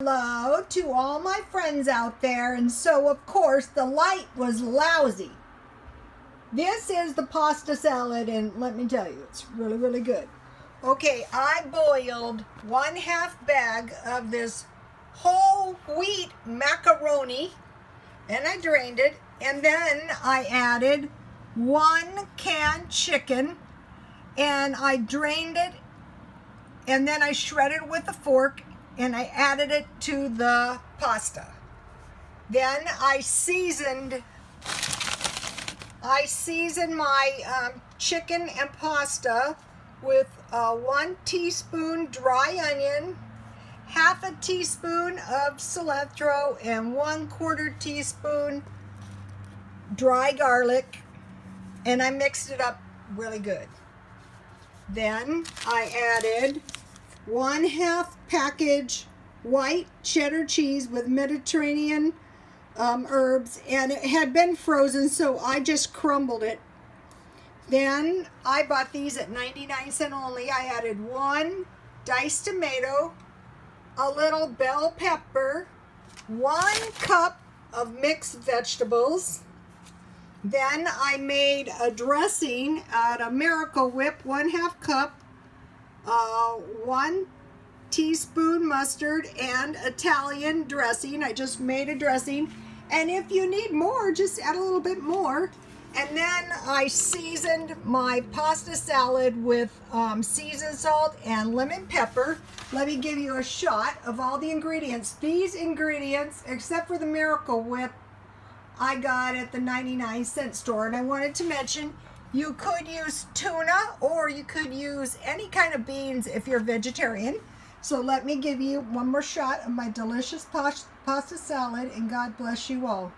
Hello to all my friends out there, and so of course the light was lousy. This is the pasta salad, and let me tell you, it's really good. Okay, I boiled 1/2 bag of this whole wheat macaroni, and I drained it, and then I added 1 canned chicken, and I drained it, and then I shredded it with a fork, and I added it to the pasta. Then I seasoned my chicken and pasta with 1 teaspoon dry onion, 1/2 teaspoon of cilantro, and 1/4 teaspoon dry garlic, and I mixed it up really good. Then I added 1/2 package white cheddar cheese with Mediterranean herbs, and it had been frozen, so I just crumbled it. Then I bought these at 99 cents only. I added 1 diced tomato, a little bell pepper, 1 cup of mixed vegetables. Then I made a dressing out of Miracle Whip, 1/2 cup, 1 teaspoon mustard, and Italian dressing. I just made a dressing, and if you need more, just add a little bit more. And then I seasoned my pasta salad with seasoned salt and lemon pepper. Let me give you a shot of all the ingredients. These ingredients, except for the Miracle Whip, I got at the 99 cent store, and I wanted to mention you could use tuna, or you could use any kind of beans if you're vegetarian. So let me give you one more shot of my delicious pasta salad, and God bless you all.